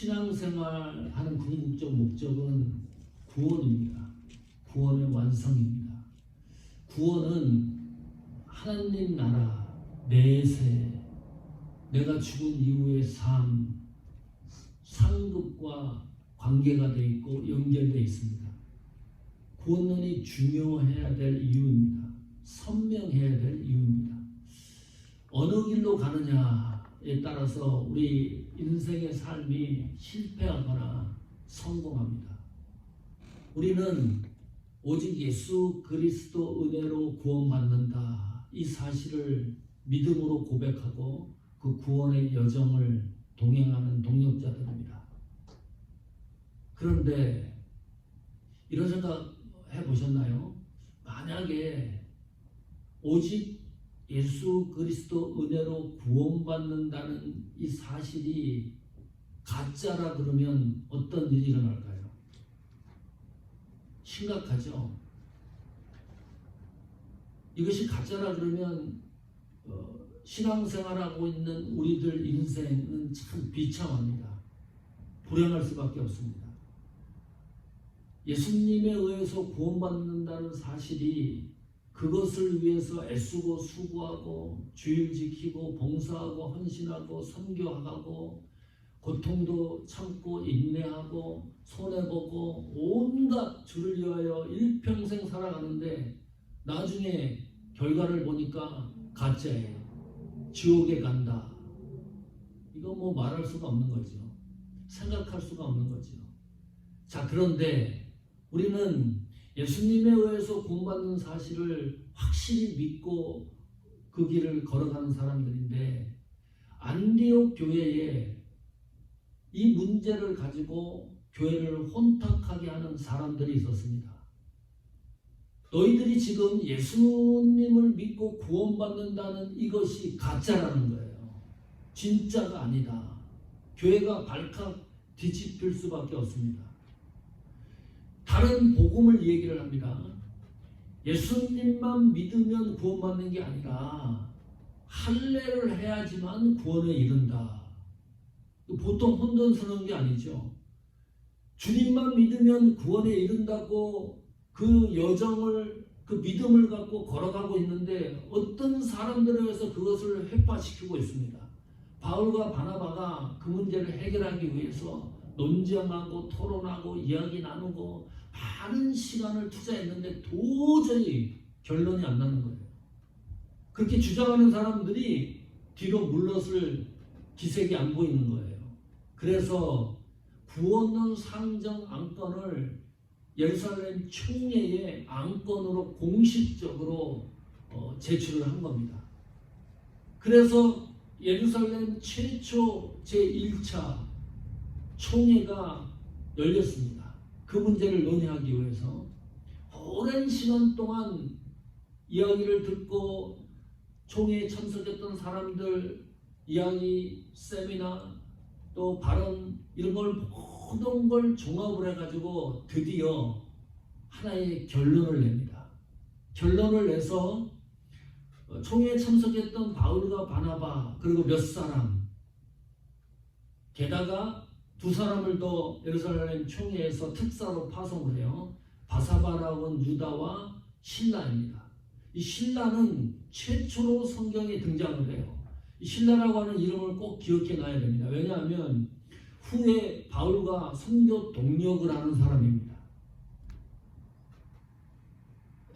신앙생활하는 궁극적 목적은 구원입니다. 구원의 완성입니다. 구원은 하나님 나라, 내세, 내가 죽은 이후의 삶, 상급과 관계가 되어 있고 연결되어 있습니다. 구원론이 중요해야 될 이유입니다. 선명해야 될 이유입니다. 어느 길로 가느냐에 따라서 우리 인생의 삶이 실패하거나 성공합니다. 우리는 오직 예수 그리스도 은혜로 구원받는다. 이 사실을 믿음으로 고백하고 그 구원의 여정을 동행하는 동력자들입니다. 그런데 이런 생각 해보셨나요? 만약에 오직 예수 그리스도 은혜로 구원받는다는 이 사실이 가짜라 그러면 어떤 일이 일어날까요? 심각하죠. 이것이 가짜라 그러면 신앙생활하고 있는 우리들 인생은 참 비참합니다. 불행할 수밖에 없습니다. 예수님에 의해서 구원받는다는 사실이 그것을 위해서 애쓰고 수고하고 주일 지키고 봉사하고 헌신하고 선교하고 고통도 참고 인내하고 손해보고 온갖 주를 위하여 일평생 살아가는데 나중에 결과를 보니까 가짜예요. 지옥에 간다. 이거 뭐 말할 수가 없는 거죠. 생각할 수가 없는 거죠. 자, 그런데 우리는 예수님에 의해서 구원받는 사실을 확실히 믿고 그 길을 걸어가는 사람들인데 안디옥 교회에 이 문제를 가지고 교회를 혼탁하게 하는 사람들이 있었습니다. 너희들이 지금 예수님을 믿고 구원받는다는 이것이 가짜라는 거예요. 진짜가 아니다. 교회가 발칵 뒤집힐 수밖에 없습니다. 다른 복음을 얘기를 합니다. 예수님만 믿으면 구원받는 게 아니라 할례를 해야지만 구원에 이른다. 보통 혼돈스러운 게 아니죠. 주님만 믿으면 구원에 이른다고 그 여정을, 그 믿음을 갖고 걸어가고 있는데 어떤 사람들에 의해서 그것을 회파시키고 있습니다. 바울과 바나바가 그 문제를 해결하기 위해서 논쟁하고 토론하고 이야기 나누고 많은 시간을 투자했는데 도저히 결론이 안 나는 거예요. 그렇게 주장하는 사람들이 뒤로 물러설 기색이 안 보이는 거예요. 그래서 구원론 상정 안건을 예루살렘 총회의 안건으로 공식적으로 제출을 한 겁니다. 그래서 예루살렘 최초 제1차 총회가 열렸습니다. 그 문제를 논의하기 위해서 오랜 시간 동안 이야기를 듣고 총회에 참석했던 사람들 이야기, 세미나, 또 발언 이런 걸 모든 걸 종합을 해가지고 드디어 하나의 결론을 냅니다. 결론을 내서 총회에 참석했던 바울과 바나바 그리고 몇 사람, 게다가 두 사람을 더 예루살렘 총회에서 특사로 파송을 해요. 바사바라고 하는 유다와 실라입니다. 이 실라는 최초로 성경에 등장을 해요. 이 실라라고 하는 이름을 꼭 기억해 놔야 됩니다. 왜냐하면 후에 바울과 선교 동력을 하는 사람입니다.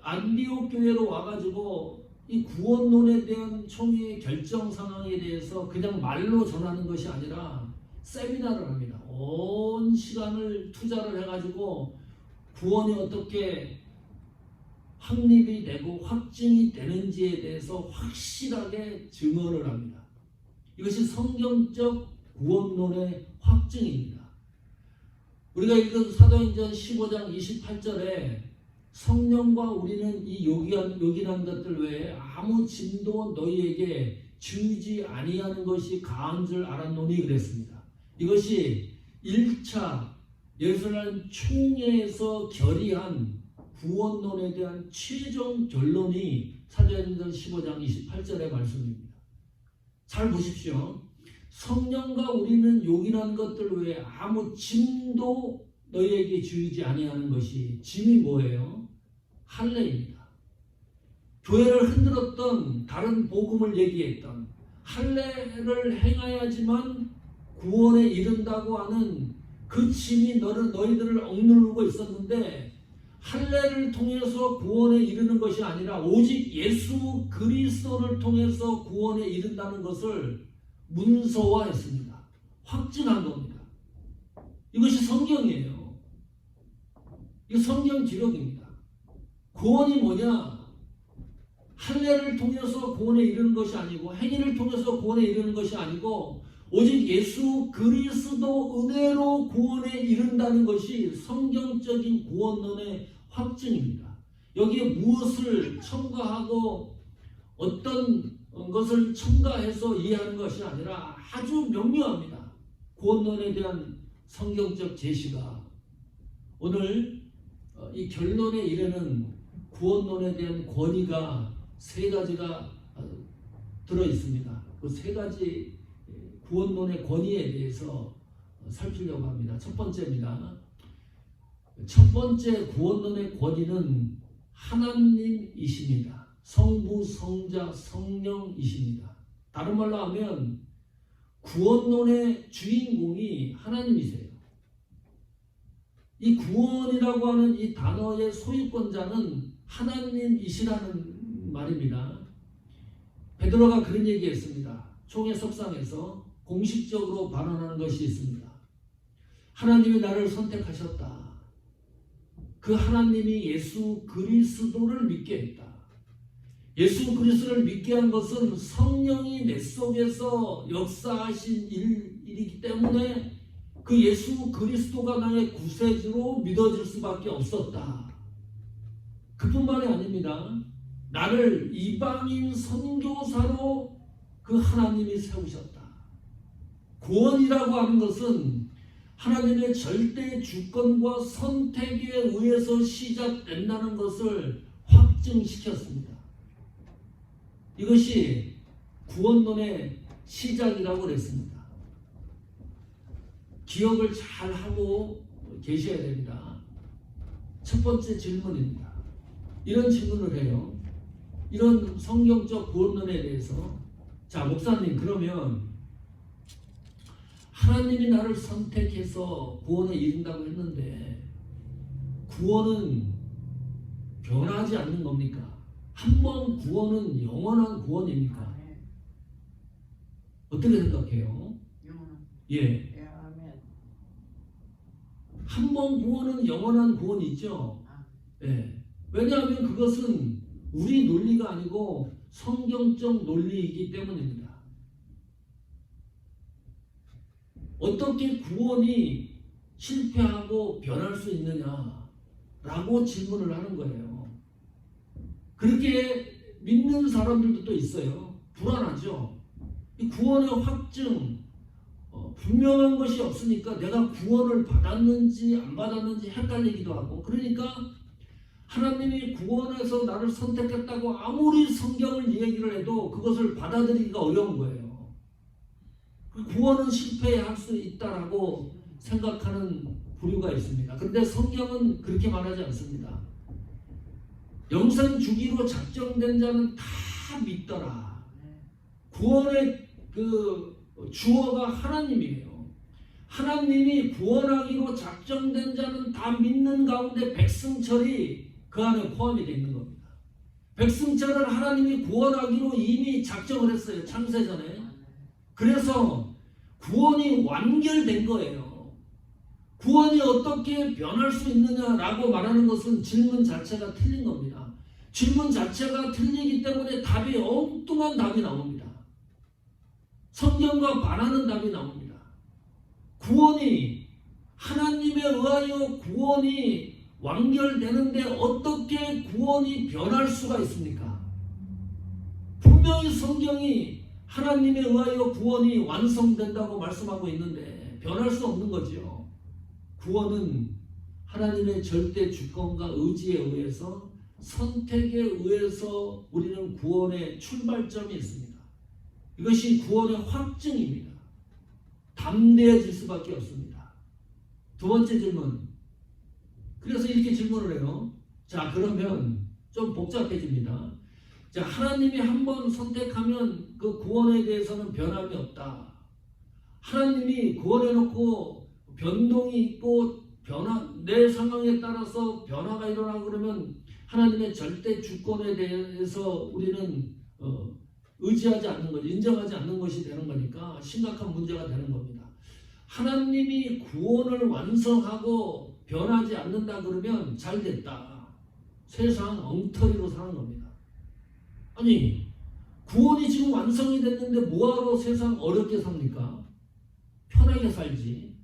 안디옥 교회로 와가지고 이 구원론에 대한 총회의 결정 상황에 대해서 그냥 말로 전하는 것이 아니라 세미나를 합니다. 온 시간을 투자를 해가지고 구원이 어떻게 확립이 되고 확증이 되는지에 대해서 확실하게 증언을 합니다. 이것이 성경적 구원론의 확증입니다. 우리가 읽은 사도행전 15장 28절에 성령과 우리는 이 요긴한 것들 외에 아무 짐도 너희에게 지우지 아니하는 것이 가한 줄 알았노니 그랬습니다. 이것이 1차 예루살렘 총회에서 결의한 구원론에 대한 최종 결론이 사도행전 15장 28절의 말씀입니다. 잘 보십시오. 성령과 우리는 용인한 것들 외에 아무 짐도 너희에게 지우지 아니하는 것이, 짐이 뭐예요? 할례입니다. 교회를 흔들었던, 다른 복음을 얘기했던, 할례를 행해야지만 구원에 이른다고 하는 그 짐이 너희들을 억누르고 있었는데, 할례를 통해서 구원에 이르는 것이 아니라 오직 예수 그리스도를 통해서 구원에 이른다는 것을 문서화했습니다. 확증한 겁니다. 이것이 성경이에요. 이거 성경 기록입니다. 구원이 뭐냐? 할례를 통해서 구원에 이르는 것이 아니고, 행위를 통해서 구원에 이르는 것이 아니고, 오직 예수 그리스도 은혜로 구원에 이른다는 것이 성경적인 구원론의 확증입니다. 여기에 무엇을 첨가하고 어떤 것을 첨가해서 이해하는 것이 아니라 아주 명료합니다. 구원론에 대한 성경적 제시가. 오늘 이 결론에 이르는 구원론에 대한 권위가 세 가지가 들어 있습니다. 그 세 가지 구원론의 권위에 대해서 살피려고 합니다. 첫 번째입니다. 첫 번째 구원론의 권위는 하나님이십니다. 성부, 성자, 성령이십니다. 다른 말로 하면 구원론의 주인공이 하나님이세요. 이 구원이라고 하는 이 단어의 소유권자는 하나님이시라는 말입니다. 베드로가 그런 얘기했습니다. 총회 석상에서 공식적으로 발언하는 것이 있습니다. 하나님이 나를 선택하셨다. 그 하나님이 예수 그리스도를 믿게 했다. 예수 그리스도를 믿게 한 것은 성령이 내 속에서 역사하신 일이기 때문에 그 예수 그리스도가 나의 구세주로 믿어질 수밖에 없었다. 그뿐만이 아닙니다. 나를 이방인 선교사로 그 하나님이 세우셨다. 구원이라고 하는 것은 하나님의 절대 주권과 선택에 의해서 시작된다는 것을 확증시켰습니다. 이것이 구원론의 시작이라고 그랬습니다. 기억을 잘 하고 계셔야 됩니다. 첫 번째 질문입니다. 이런 질문을 해요. 이런 성경적 구원론에 대해서, 자, 목사님, 그러면 하나님이 나를 선택해서 구원에 이른다고 했는데 구원은 변하지 않는 겁니까? 한 번 구원은 영원한 구원입니까? 어떻게 생각해요? 예. 한 번 구원은 영원한 구원이죠. 예. 왜냐하면 그것은 우리 논리가 아니고 성경적 논리이기 때문입니다. 어떻게 구원이 실패하고 변할 수 있느냐라고 질문을 하는 거예요. 그렇게 믿는 사람들도 또 있어요. 불안하죠. 이 구원의 확증, 분명한 것이 없으니까 내가 구원을 받았는지 안 받았는지 헷갈리기도 하고, 그러니까 하나님이 구원해서 나를 선택했다고 아무리 성경을 얘기를 해도 그것을 받아들이기가 어려운 거예요. 구원은 실패할 수 있다라고 생각하는 부류가 있습니다. 그런데 성경은 그렇게 말하지 않습니다. 영생 주기로 작정된 자는 다 믿더라. 구원의 그 주어가 하나님이에요. 하나님이 구원하기로 작정된 자는 다 믿는 가운데 백승철이 그 안에 포함이 되어 있는 겁니다. 백승철을 하나님이 구원하기로 이미 작정을 했어요. 창세전에. 그래서 구원이 완결된 거예요. 구원이 어떻게 변할 수 있느냐라고 말하는 것은 질문 자체가 틀린 겁니다. 질문 자체가 틀리기 때문에 답이 엉뚱한 답이 나옵니다. 성경과 반하는 답이 나옵니다. 구원이 하나님에 의하여 구원이 완결되는데 어떻게 구원이 변할 수가 있습니까? 분명히 성경이 하나님에 의하여 구원이 완성된다고 말씀하고 있는데 변할 수 없는 거죠. 구원은 하나님의 절대 주권과 의지에 의해서, 선택에 의해서 우리는 구원의 출발점이 있습니다. 이것이 구원의 확증입니다. 담대해질 수밖에 없습니다. 두 번째 질문. 그래서 이렇게 질문을 해요. 자, 그러면 좀 복잡해집니다. 자, 하나님이 한번 선택하면 그 구원에 대해서는 변함이 없다. 하나님이 구원해놓고 변동이 있고 내 상황에 따라서 변화가 일어나고 그러면 하나님의 절대 주권에 대해서 우리는 의지하지 않는 것이, 인정하지 않는 것이 되는 거니까 심각한 문제가 되는 겁니다. 하나님이 구원을 완성하고 변하지 않는다 그러면 잘 됐다. 세상 엉터리로 사는 겁니다. 아니, 구원이 지금 완성이 됐는데 뭐하러 세상 어렵게 삽니까? 편하게 살지.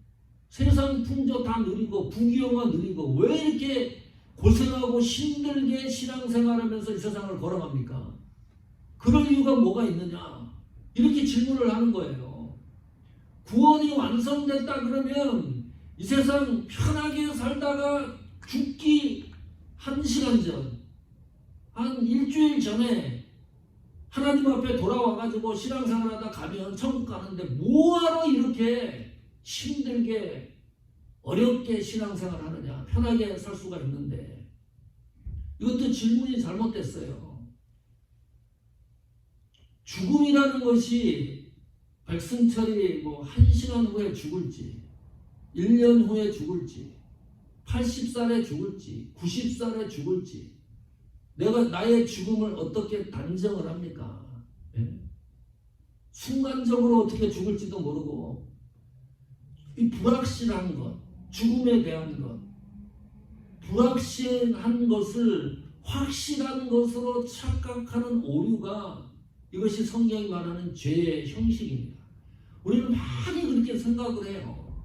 세상 풍조 다 누리고 부귀영화 누리고 왜 이렇게 고생하고 힘들게 신앙생활하면서 이 세상을 걸어갑니까? 그럴 이유가 뭐가 있느냐? 이렇게 질문을 하는 거예요. 구원이 완성됐다 그러면 이 세상 편하게 살다가 죽기 1시간 전, 한 일주일 전에 하나님 앞에 돌아와가지고 신앙생활하다 가면 천국 가는데 뭐하러 이렇게 힘들게 어렵게 신앙생활 하느냐? 편하게 살 수가 있는데. 이것도 질문이 잘못됐어요. 죽음이라는 것이 백승철이 1시간 후에 죽을지 1년 후에 죽을지 80살에 죽을지 90살에 죽을지 내가 나의 죽음을 어떻게 단정을 합니까? 예? 순간적으로 어떻게 죽을지도 모르고 이 불확실한 것, 죽음에 대한 것, 불확실한 것을 확실한 것으로 착각하는 오류가 이것이 성경이 말하는 죄의 형식입니다. 우리는 많이 그렇게 생각을 해요.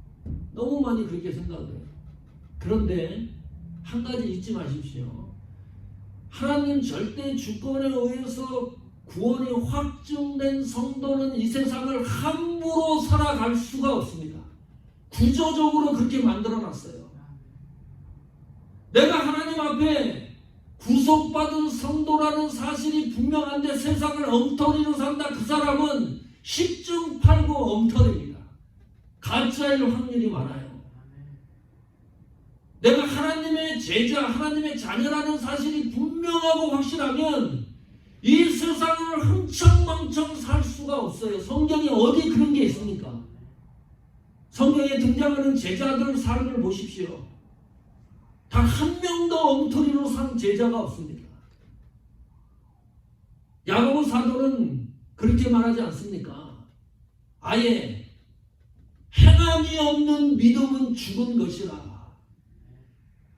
너무 많이 그렇게 생각을 해요. 그런데 한 가지 잊지 마십시오. 하나님 절대 주권에 의해서 구원이 확증된 성도는 이 세상을 함부로 살아갈 수가 없습니다. 구조적으로 그렇게 만들어놨어요. 내가 하나님 앞에 구속받은 성도라는 사실이 분명한데 세상을 엉터리로 산다. 그 사람은 10중 8구 엉터리입니다. 가짜일 확률이 많아요. 내가 하나님의 제자, 하나님의 자녀라는 사실이 분명하고 확실하면 이 세상을 흥청망청 살 수가 없어요. 성경에 어디 그런 게 있습니까? 성경에 등장하는 제자들 삶을 보십시오. 단 한 명도 엉터리로 산 제자가 없습니다. 야고보 사도는 그렇게 말하지 않습니까? 아예 행함이 없는 믿음은 죽은 것이라.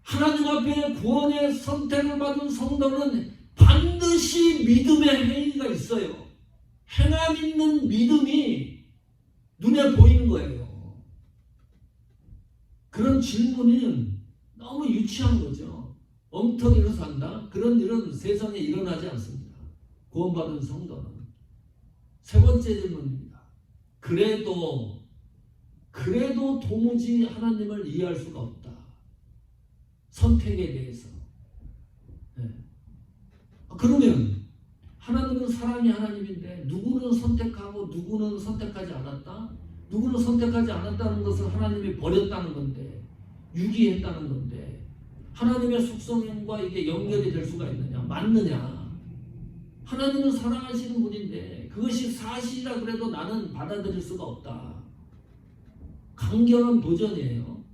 하나님 앞에 구원의 선택을 받은 성도는 반드시 믿음의 행위가 있어요. 행함 있는 믿음이 눈에 보이는 거예요. 그런 질문은 너무 유치한 거죠. 엉터리로 산다? 그런 일은 세상에 일어나지 않습니다. 구원받은 성도는. 세 번째 질문입니다. 그래도 도무지 하나님을 이해할 수가 없다. 선택에 대해서. 네. 그러면 하나님은 사랑의 하나님인데 누구는 선택하고 누구는 선택하지 않았다? 누구는 선택하지 않았다는 것을 하나님이 버렸다는 건데, 유기했다는 건데, 하나님의 속성과 이게 연결이 될 수가 있느냐? 맞느냐? 하나님은 사랑하시는 분인데 그것이 사실이라 그래도 나는 받아들일 수가 없다. 강경한 도전이에요.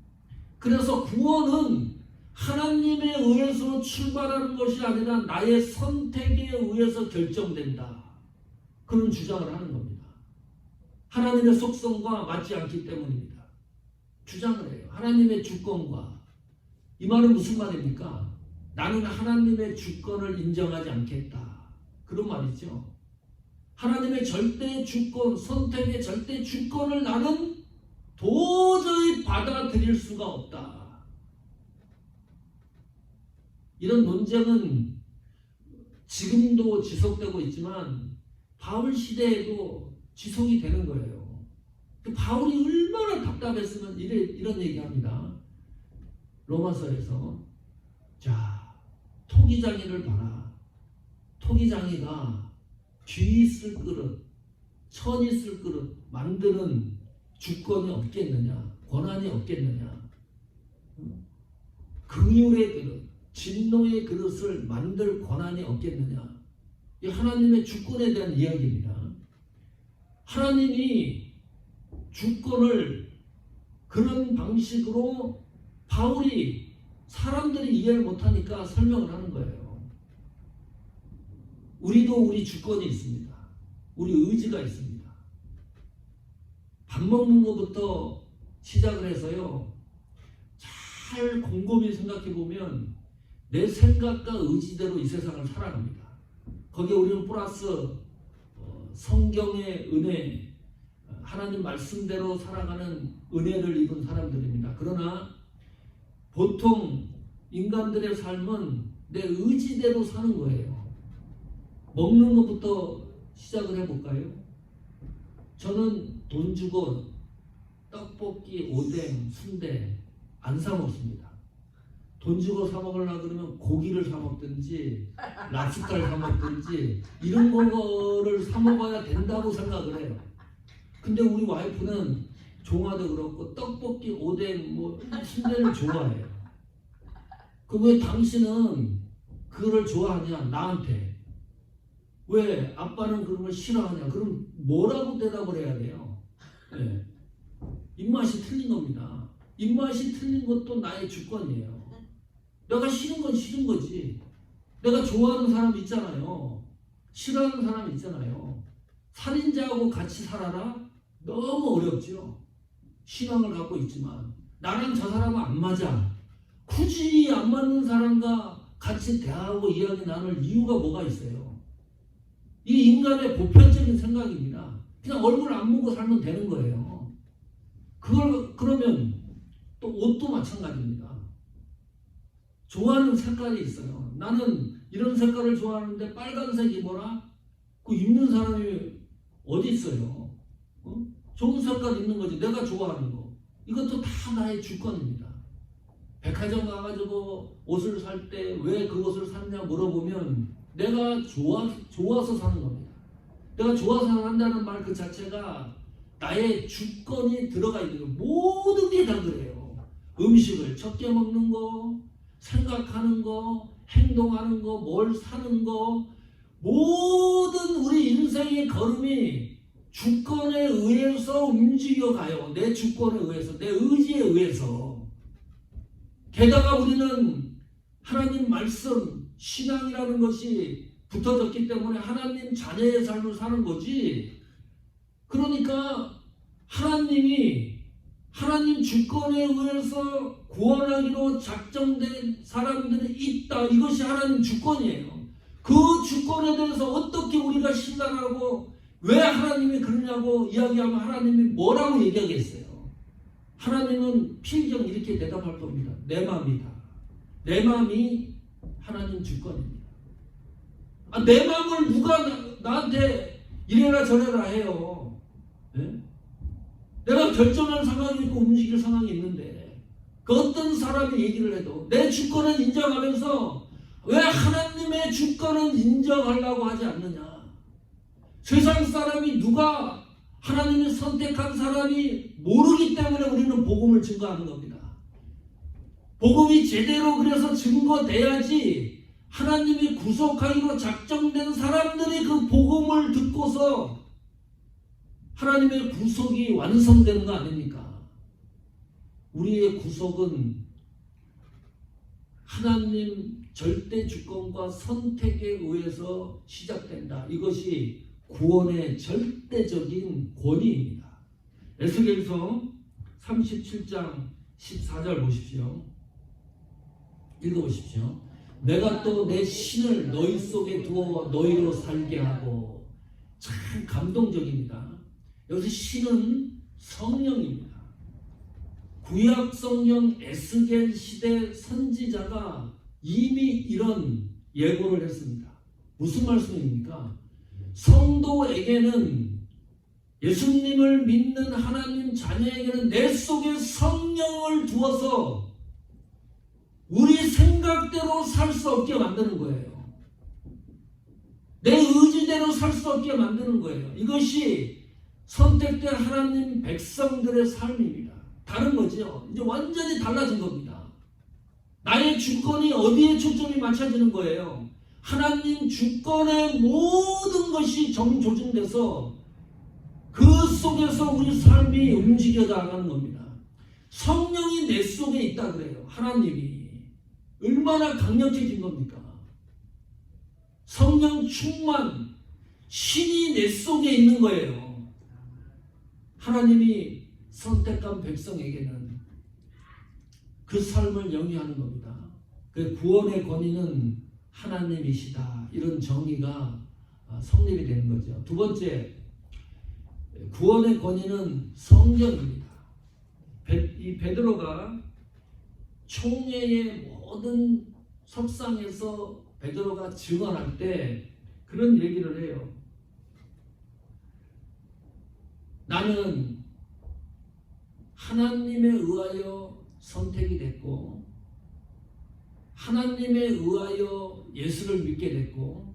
그래서 구원은 하나님에 의해서 출발하는 것이 아니라 나의 선택에 의해서 결정된다. 그런 주장을 하는 겁니다. 하나님의 속성과 맞지 않기 때문입니다. 주장을 해요. 하나님의 주권과. 이 말은 무슨 말입니까? 나는 하나님의 주권을 인정하지 않겠다. 그런 말이죠. 하나님의 절대 주권, 선택의 절대 주권을 나는 도저히 받아들일 수가 없다. 이런 논쟁은 지금도 지속되고 있지만 바울 시대에도 지속이 되는 거예요. 바울이 얼마나 답답했으면 이런 얘기합니다. 로마서에서 자, 토기장이를 봐라. 토기장이가 쥐 있을 그릇, 천 있을 그릇 만드는 주권이 없겠느냐? 권한이 없겠느냐? 긍휼의 그릇, 진노의 그릇을 만들 권한이 없겠느냐? 이 하나님의 주권에 대한 이야기입니다. 하나님이 주권을 그런 방식으로 바울이 사람들이 이해를 못하니까 설명을 하는 거예요. 우리도 우리 주권이 있습니다. 우리 의지가 있습니다. 밥 먹는 것부터 시작을 해서요. 잘 곰곰이 생각해 보면 내 생각과 의지대로 이 세상을 살아갑니다. 거기에 우리는 플러스 성경의 은혜, 하나님 말씀대로 살아가는 은혜를 입은 사람들입니다. 그러나 보통 인간들의 삶은 내 의지대로 사는 거예요. 먹는 것부터 시작을 해볼까요? 저는 돈 주고 떡볶이, 오뎅, 순대 안 사 먹습니다. 돈 주고 사 먹으려고 그러면 고기를 사 먹든지 랍스타를 사 먹든지 이런 거를 사 먹어야 된다고 생각을 해요. 근데 우리 와이프는 종아도 그렇고 떡볶이, 오뎅, 뭐 순대를 좋아해요. 그럼 왜 당신은 그거를 좋아하냐? 나한테. 왜 아빠는 그런 걸 싫어하냐? 그럼 뭐라고 대답을 해야 돼요? 네. 입맛이 틀린 겁니다. 입맛이 틀린 것도 나의 주권이에요. 내가 싫은 건 싫은 거지. 내가 좋아하는 사람 있잖아요. 싫어하는 사람 있잖아요. 살인자하고 같이 살아라? 너무 어렵죠. 신앙을 갖고 있지만 나랑 저 사람은 안 맞아. 굳이 안 맞는 사람과 같이 대화하고 이야기 나눌 이유가 뭐가 있어요? 이 인간의 보편적인 생각입니다. 그냥 얼굴 안 보고 살면 되는 거예요. 그러면 또 옷도 마찬가지입니다. 좋아하는 색깔이 있어요. 나는 이런 색깔을 좋아하는데 빨간색이 뭐라? 그 입는 사람이 어디 있어요? 좋은 색깔 입는 거지. 내가 좋아하는 거. 이것도 다 나의 주권입니다. 백화점 가가지고 옷을 살 때 왜 그 옷을 샀냐 물어보면 내가 좋아서 사는 겁니다. 내가 좋아서 산다는 말 그 자체가 나의 주권이 들어가 있는 거예요. 모든 게 다 그래요. 음식을 적게 먹는 거, 생각하는 거, 행동하는 거, 뭘 사는 거, 모든 우리 인생의 걸음이 주권에 의해서 움직여가요. 내 주권에 의해서, 내 의지에 의해서. 게다가 우리는 하나님 말씀, 신앙이라는 것이 붙어졌기 때문에 하나님 자녀의 삶을 사는 거지. 그러니까 하나님이 하나님 주권에 의해서 구원하기로 작정된 사람들이 있다. 이것이 하나님 주권이에요. 그 주권에 대해서 어떻게 우리가 신앙하고 왜 하나님이 그러냐고 이야기하면 하나님이 뭐라고 얘기하겠어요? 하나님은 필경 이렇게 대답할 겁니다. 내 마음이다. 내 마음이 하나님 주권입니다. 내 마음을 누가 나한테 이래라 저래라 해요. 네? 내가 결정할 상황이 있고 움직일 상황이 있는데 그 어떤 사람이 얘기를 해도 내 주권은 인정하면서 왜 하나님의 주권은 인정하려고 하지 않느냐? 세상 사람이 누가 하나님이 선택한 사람이 모르기 때문에 우리는 복음을 증거하는 겁니다. 복음이 제대로 그래서 증거돼야지 하나님이 구속하기로 작정된 사람들이 그 복음을 듣고서 하나님의 구속이 완성되는 거 아닙니까? 우리의 구속은 하나님 절대 주권과 선택에 의해서 시작된다. 이것이 구원의 절대적인 권위입니다. 에스겔서 37장 14절 보십시오. 읽어보십시오. 내가 또 내 신을 너희 속에 두어 너희로 살게 하고. 참 감동적입니다. 여기서 신은 성령입니다. 구약 성경 에스겔 시대 선지자가 이미 이런 예고를 했습니다. 무슨 말씀입니까? 성도에게는 예수님을 믿는 하나님 자녀에게는 내 속에 성령을 두어서 우리 생각대로 살 수 없게 만드는 거예요. 내 의지대로 살 수 없게 만드는 거예요. 이것이 선택된 하나님 백성들의 삶입니다. 다른 거죠. 이제 완전히 달라진 겁니다. 나의 주권이 어디에 초점이 맞춰지는 거예요? 하나님 주권의 모든 것이 정조준돼서 그 속에서 우리 삶이 움직여 나가는 겁니다. 성령이 내 속에 있다 그래요. 하나님이 얼마나 강력해진 겁니까? 성령 충만, 신이 내 속에 있는 거예요. 하나님이 선택한 백성에게는 그 삶을 영위하는 겁니다. 그 구원의 권위는 하나님이시다. 이런 정의가 성립이 되는 거죠. 두 번째, 구원의 권위는 성령입니다. 이 베드로가 총회의 모든 석상에서 베드로가 증언할 때 그런 얘기를 해요. 나는 하나님에 의하여 선택이 됐고 하나님에 의하여 예수를 믿게 됐고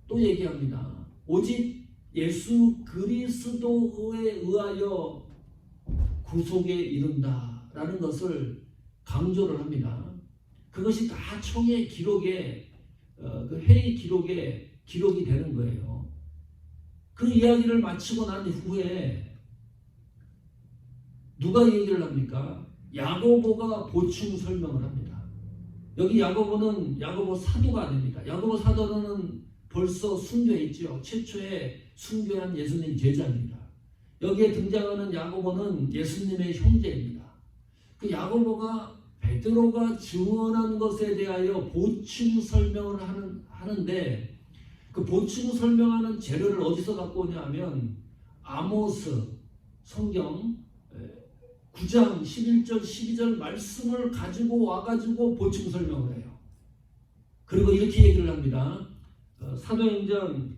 또 얘기합니다. 오직 예수 그리스도에 의하여 구속에 이른다라는 것을 강조를 합니다. 그것이 다 총회 기록에 그 회의 기록에 기록이 되는 거예요. 그 이야기를 마치고 난 후에 누가 얘기를 합니까? 야고보가 보충 설명을 합니다. 여기 야고보는 야고보 사도가 아닙니다. 야고보 사도는 벌써 순교해 있죠. 최초의 순교한 예수님 제자입니다. 여기에 등장하는 야고보는 예수님의 형제입니다. 그 야고보가 베드로가 증언한 것에 대하여 보충 설명을 하는데 그 보충 설명하는 재료를 어디서 갖고 오냐 하면 아모스 성경 9장 11절 12절 말씀을 가지고 와가지고 보충 설명을 해요. 그리고 이렇게 얘기를 합니다. 사도행전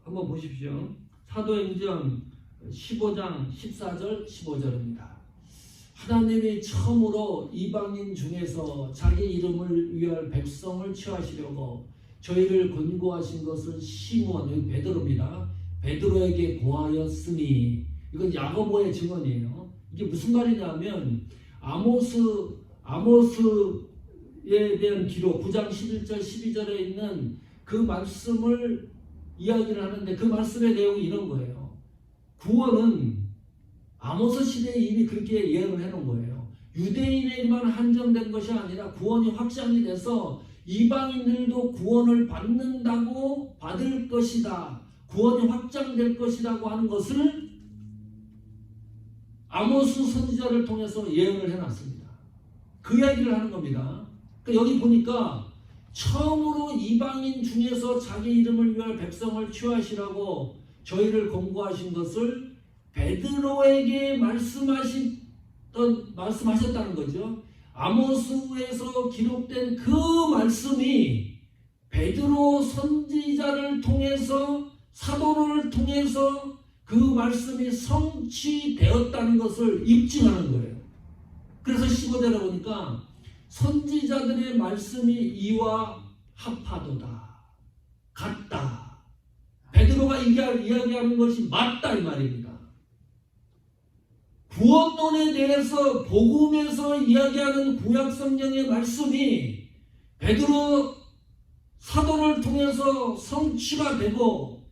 한번 보십시오. 사도행전 15장 14절 15절입니다. 하나님이 처음으로 이방인 중에서 자기 이름을 위할 백성을 취하시려고 저희를 권고하신 것은 시므온, 여기 베드로입니다. 베드로에게 고하였으니, 이건 야고보의 증언이에요. 이게 무슨 말이냐면 아모스에 대한 기록 9장 11절 12절에 있는 그 말씀을 이야기를 하는데 그 말씀의 내용이 이런 거예요. 구원은 아모스 시대에 이미 그렇게 예언을 해놓은 거예요. 유대인에게만 한정된 것이 아니라 구원이 확장이 돼서 이방인들도 구원을 받는다고 받을 것이다. 구원이 확장될 것이라고 하는 것을 아모스 선지자를 통해서 예언을 해놨습니다. 그 이야기를 하는 겁니다. 그러니까 여기 보니까 처음으로 이방인 중에서 자기 이름을 위할 백성을 취하시라고 저희를 권고하신 것을 베드로에게 말씀하셨다는 거죠. 아모스에서 기록된 그 말씀이 베드로 선지자를 통해서 사도를 통해서 그 말씀이 성취되었다는 것을 입증하는 거예요. 그래서 15절에 보니까 선지자들의 말씀이 이와 합하도다. 같다. 베드로가 이야기하는 것이 맞다 이 말입니다. 구원론에 대해서 복음에서 이야기하는 구약 성경의 말씀이 베드로 사도를 통해서 성취가 되고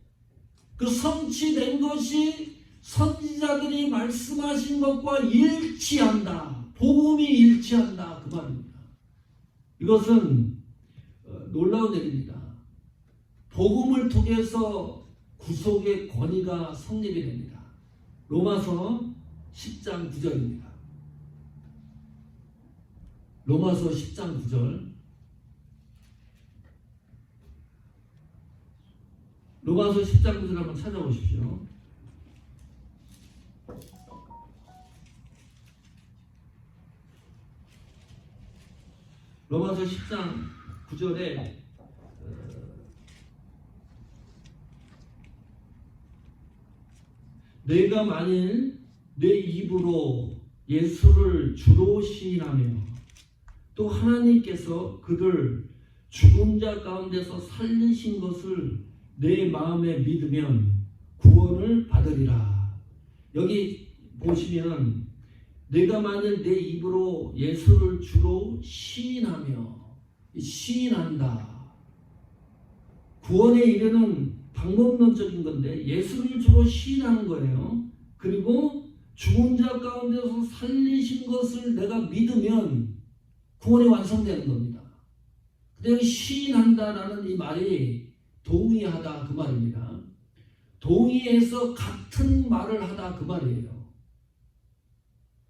그 성취된 것이 선지자들이 말씀하신 것과 일치한다. 복음이 일치한다. 그 말입니다. 이것은 놀라운 일입니다. 복음을 통해서 구속의 권위가 성립이 됩니다. 로마서 10장 9절입니다. 로마서 10장 9절. 로마서 10장 9절 한번 찾아보십시오. 로마서 10장 9절에 내가 만일 내 입으로 예수를 주로 시인하며 또 하나님께서 그를 죽은 자 가운데서 살리신 것을 내 마음에 믿으면 구원을 받으리라. 여기 보시면 내가 만일 내 입으로 예수를 주로 시인한다. 구원에 이르는 방법론적인 건데 예수를 주로 시인하는 거예요. 그리고 죽은 자 가운데서 살리신 것을 내가 믿으면 구원이 완성되는 겁니다. 근데 여기 시인한다라는 이 말이 동의하다 그 말입니다. 동의해서 같은 말을 하다 그 말이에요.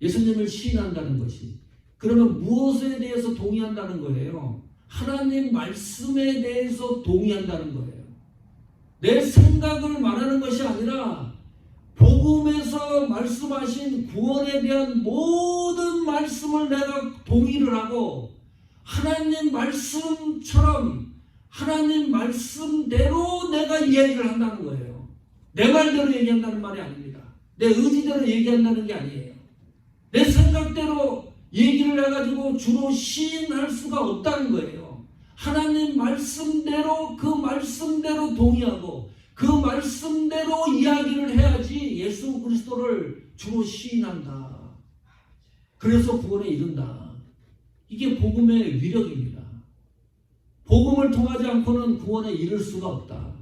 예수님을 시인한다는 것이. 그러면 무엇에 대해서 동의한다는 거예요? 하나님 말씀에 대해서 동의한다는 거예요. 내 생각을 말하는 것이 아니라 복음에서 말씀하신 구원에 대한 모든 말씀을 내가 동의를 하고 하나님 말씀처럼 하나님 말씀대로 내가 이야기를 한다는 거예요. 내 말대로 얘기한다는 말이 아닙니다. 내 의지대로 얘기한다는 게 아니에요. 내 생각대로 얘기를 해가지고 주로 시인할 수가 없다는 거예요. 하나님 말씀대로 그 말씀대로 동의하고 그 말씀대로 이야기를 해야지 예수 그리스도를 주로 시인한다. 그래서 구원에 이른다. 이게 복음의 위력입니다. 복음을 통하지 않고는 구원에 이를 수가 없다.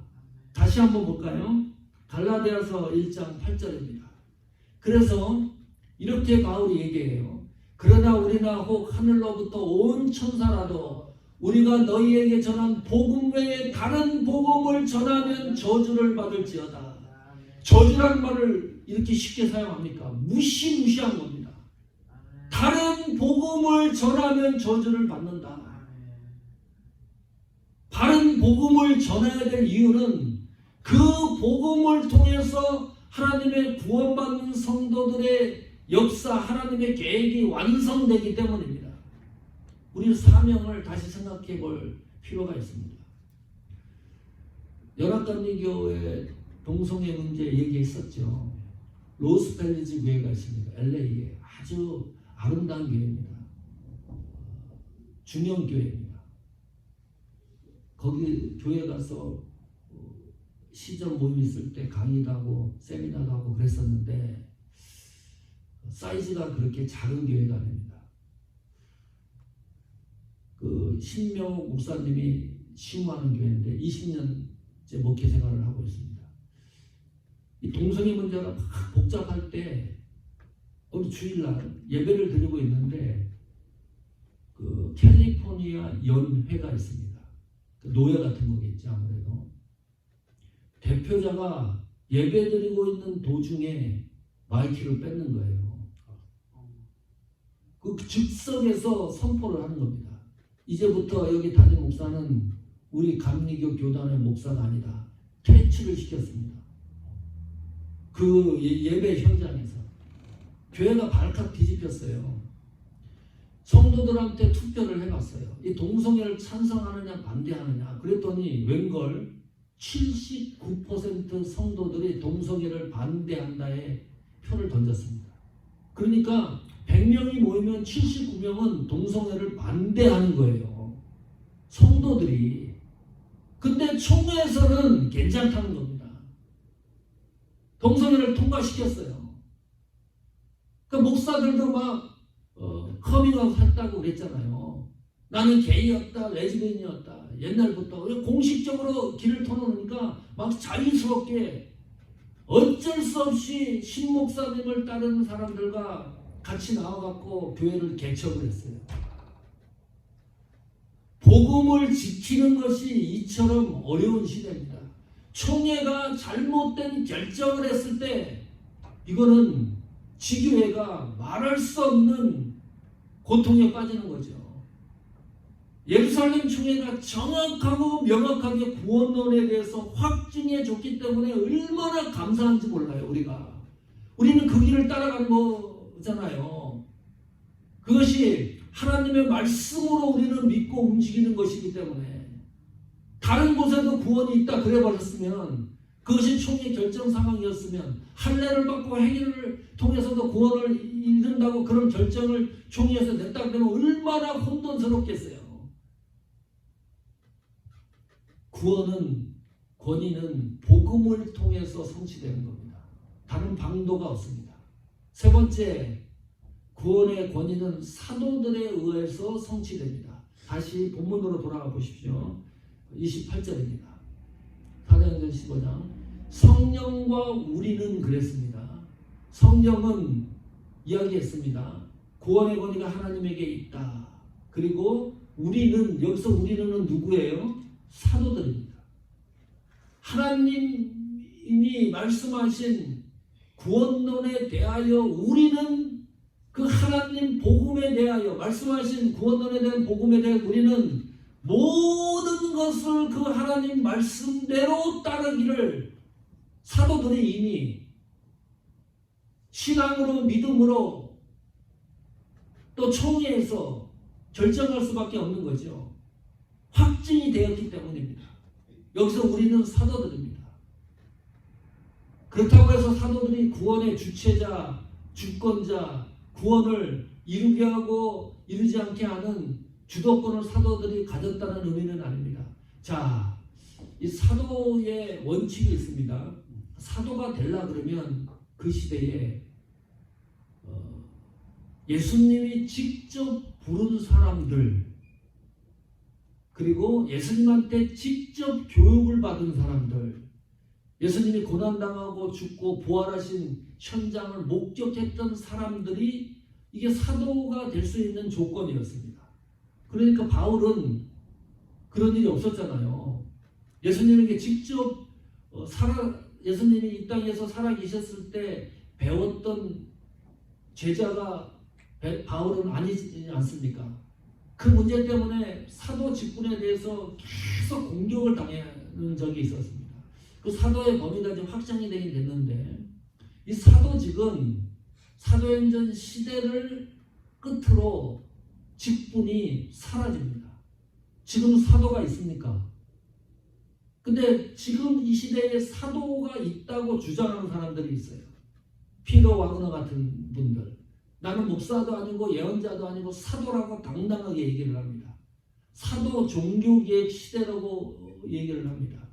다시 한번 볼까요? 갈라디아서 1장 8절입니다. 그래서 이렇게 바울이 얘기해요. 그러나 우리나 혹 하늘로부터 온 천사라도 우리가 너희에게 전한 복음 외에 다른 복음을 전하면 저주를 받을지어다. 저주란 말을 이렇게 쉽게 사용합니까? 무시무시한 겁니다. 다른 복음을 전하면 저주를 받는다. 다른 복음을 전해야 될 이유는 그 복음을 통해서 하나님의 구원받는 성도들의 역사, 하나님의 계획이 완성되기 때문입니다. 우리 사명을 다시 생각해 볼 필요가 있습니다. 연합감리교회 동성애 문제 얘기했었죠. 로스펠리지 교회가 있습니다. LA에 아주 아름다운 교회입니다. 중형교회입니다. 거기 교회 가서 시절 모임 있을 때 강의도 하고 세미나도 하고 그랬었는데 사이즈가 그렇게 작은 교회가 아닙니다. 그 신명옥 목사님이 시무하는 교회인데 20년째 목회 생활을 하고 있습니다. 이 동성애 문제가 막 복잡할 때 우리 주일날 예배를 드리고 있는데 그 캘리포니아 연회가 있습니다. 그 노예 같은 거겠죠 아무래도. 대표자가 예배 드리고 있는 도중에 마이크를 뺏는 거예요. 그 즉석에서 선포를 하는 겁니다. 이제부터 여기 담임 목사는 우리 감리교 교단의 목사가 아니다. 퇴출을 시켰습니다. 그 예배 현장에서. 교회가 발칵 뒤집혔어요. 성도들한테 투표를 해봤어요. 이 동성애를 찬성하느냐 반대하느냐. 그랬더니 웬걸 79% 성도들이 동성애를 반대한다에 표를 던졌습니다. 그러니까 100명이 모이면 79명은 동성애를 반대하는 거예요. 성도들이. 근데 총회에서는 괜찮다는 겁니다. 동성애를 통과시켰어요. 그 목사들도 막 커밍아웃 했다고 그랬잖아요. 나는 게이였다, 레즈비언이었다. 옛날부터 공식적으로 길을 터놓으니까 막 자유스럽게 어쩔 수 없이 신목사님을 따르는 사람들과 같이 나와갖고 교회를 개척을 했어요. 복음을 지키는 것이 이처럼 어려운 시대입니다. 총회가 잘못된 결정을 했을 때 이거는 지교회가 말할 수 없는 고통에 빠지는 거죠. 예루살렘 총회가 정확하고 명확하게 구원론에 대해서 확증해 줬기 때문에 얼마나 감사한지 몰라요. 우리는 그 길을 따라가는 거잖아요. 그것이 하나님의 말씀으로 우리는 믿고 움직이는 것이기 때문에 다른 곳에도 구원이 있다 그래 버렸으면 그것이 총회 결정 상황이었으면 할례를 받고 행위를 통해서도 구원을 이룬다고 그런 결정을 총회에서 냈다 그러면 얼마나 혼돈스럽겠어요. 구원은 권위는 복음을 통해서 성취되는 겁니다. 다른 방도가 없습니다. 세 번째, 구원의 권위는 사도들에 의해서 성취됩니다. 다시 본문으로 돌아가 보십시오. 28절입니다. 사도행전 15장. 성령과 우리는 그랬습니다. 성령은 이야기했습니다. 구원의 권위가 하나님에게 있다. 그리고 우리는, 여기서 우리는 누구예요? 사도들입니다. 하나님이 말씀하신 구원론에 대하여 우리는 그 하나님 복음에 대하여 말씀하신 구원론에 대한 복음에 대해 우리는 모든 것을 그 하나님 말씀대로 따르기를 사도들이 이미 신앙으로 믿음으로 또 총회에서 결정할 수밖에 없는 거죠. 확증이 되었기 때문입니다. 여기서 우리는 사도들입니다. 그렇다고 해서 사도들이 구원의 주체자, 주권자, 구원을 이루게 하고 이루지 않게 하는 주도권을 사도들이 가졌다는 의미는 아닙니다. 자, 이 사도의 원칙이 있습니다. 사도가 되려 그러면 그 시대에 예수님이 직접 부른 사람들, 그리고 예수님한테 직접 교육을 받은 사람들, 예수님이 고난당하고 죽고 부활하신 현장을 목격했던 사람들이 이게 사도가 될 수 있는 조건이었습니다. 그러니까 바울은 그런 일이 없었잖아요. 예수님에게 직접 예수님이 이 땅에서 살아계셨을 때 배웠던 제자가 바울은 아니지 않습니까? 그 문제 때문에 사도 직분에 대해서 계속 공격을 당하는 적이 있었습니다. 그 사도의 범위가 좀 확장이 되긴 됐는데, 이 사도직은 사도행전 시대를 끝으로 직분이 사라집니다. 지금 사도가 있습니까? 근데 지금 이 시대에 사도가 있다고 주장하는 사람들이 있어요. 피터 와그너 같은 분들. 나는 목사도 아니고 예언자도 아니고 사도라고 당당하게 얘기를 합니다. 사도 종교개혁 시대라고 얘기를 합니다.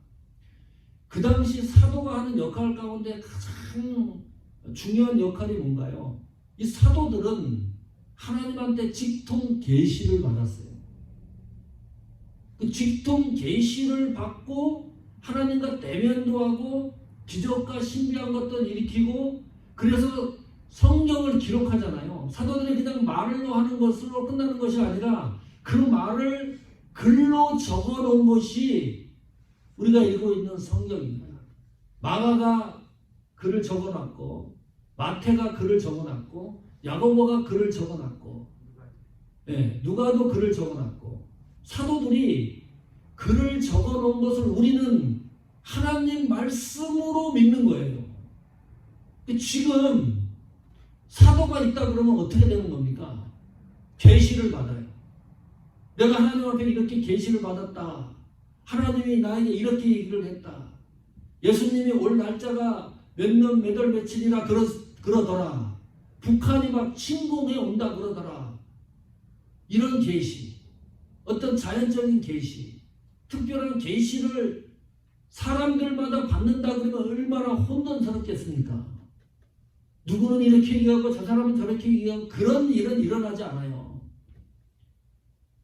그 당시 사도가 하는 역할 가운데 가장 중요한 역할이 뭔가요? 이 사도들은 하나님한테 직통 계시를 받았어요. 그 직통 계시를 받고 하나님과 대면도 하고 기적과 신비한 것들 일으키고, 그래서 성경을 기록하잖아요. 사도들이 그냥 말로 하는 것으로 끝나는 것이 아니라 그 말을 글로 적어 놓은 것이 우리가 읽고 있는 성경입니다. 마가가 글을 적어 놨고, 마태가 글을 적어 놨고, 야고보가 글을 적어 놨고, 누가도 글을 적어 놨고, 사도들이 글을 적어 놓은 것을 우리는 하나님 말씀으로 믿는 거예요. 지금 사도가 있다 그러면 어떻게 되는 겁니까? 계시를 받아요. 내가 하나님 앞에 이렇게 계시를 받았다. 하나님이 나에게 이렇게 얘기를 했다. 예수님이 올 날짜가 몇 년 몇 월 며칠이라 그러더라. 북한이 막 침공해 온다 그러더라. 이런 계시, 어떤 자연적인 계시, 특별한 계시를 사람들마다 받는다 그러면 얼마나 혼돈스럽겠습니까? 누구는 이렇게 얘기하고 저 사람은 저렇게 얘기하고, 그런 일은 일어나지 않아요.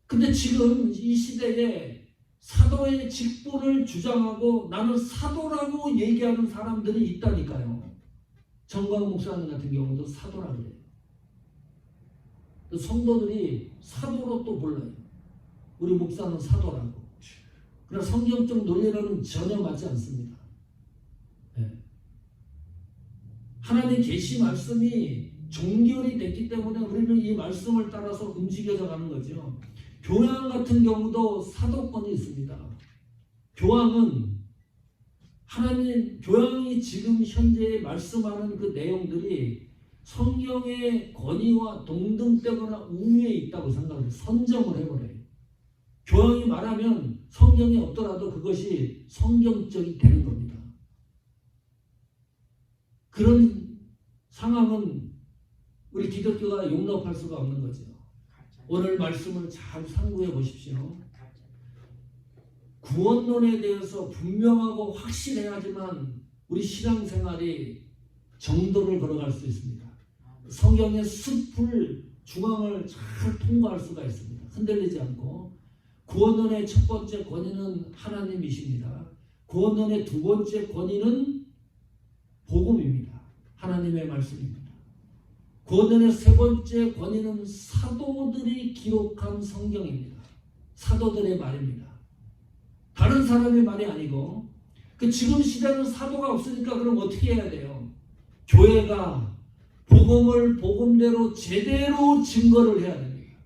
근데 지금 이 시대에 사도의 직분을 주장하고 나는 사도라고 얘기하는 사람들이 있다니까요. 정광 목사님 같은 경우도 사도라고 해요. 성도들이 사도로 또 불러요. 우리 목사는 사도라고. 그러나 성경적 논리로는 전혀 맞지 않습니다. 하나님의 계시 말씀이 종결이 됐기 때문에 우리는 이 말씀을 따라서 움직여져 가는 거죠. 교황 같은 경우도 사도권이 있습니다. 교황은 교황이 지금 현재 말씀하는 그 내용들이 성경의 권위와 동등되거나 우위에 있다고 생각해요. 선점을 해버려요. 교황이 말하면 성경에 없더라도 그것이 성경적이 되는 겁니다. 그런 상황은 우리 기독교가 용납할 수가 없는 거죠. 오늘 말씀을 잘 상고해 보십시오. 구원론에 대해서 분명하고 확실해야지만 우리 신앙생활이 정도를 걸어갈 수 있습니다. 성경의 숲을 중앙을 잘 통과할 수가 있습니다. 흔들리지 않고. 구원론의 첫 번째 권위는 하나님이십니다. 구원론의 두 번째 권위는 복음입니다. 하나님의 말씀입니다. 구원론의 세 번째 권위는 사도들이 기록한 성경입니다. 사도들의 말입니다. 다른 사람의 말이 아니고. 지금 시대는 사도가 없으니까 그럼 어떻게 해야 돼요? 교회가 복음을 복음대로 제대로 증거를 해야 됩니다.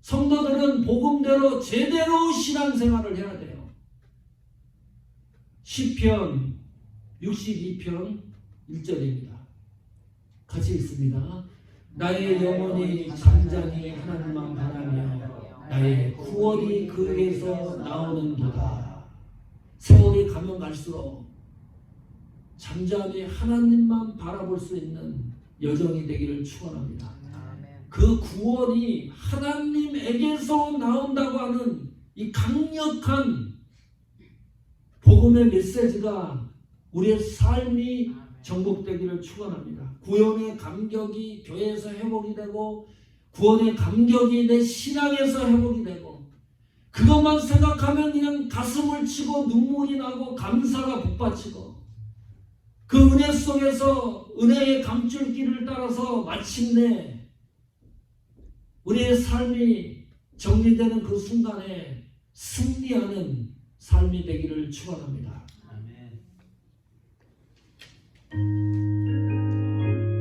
성도들은 복음대로 제대로 신앙생활을 해야 돼요. 시편 62편 1절입니다. 같이 읽습니다. 나의 영혼이 잠잠히 하나님만 바라며 나의 구원이 그에게서 나오는도다. 세월이 가면 갈수록 잠잠히 하나님만 바라볼 수 있는 여정이 되기를 축원합니다. 그 구원이 하나님에게서 나온다고 하는 이 강력한 복음의 메시지가 우리의 삶이 정복되기를 축원합니다. 구원의 감격이 교회에서 회복이 되고 구원의 감격이 내 신앙에서 회복이 되고 그것만 생각하면 그냥 가슴을 치고 눈물이 나고 감사가 북받치고 그 은혜 속에서 은혜의 감줄기를 따라서 마침내 우리의 삶이 정리되는 그 순간에 승리하는 삶이 되기를 축원합니다.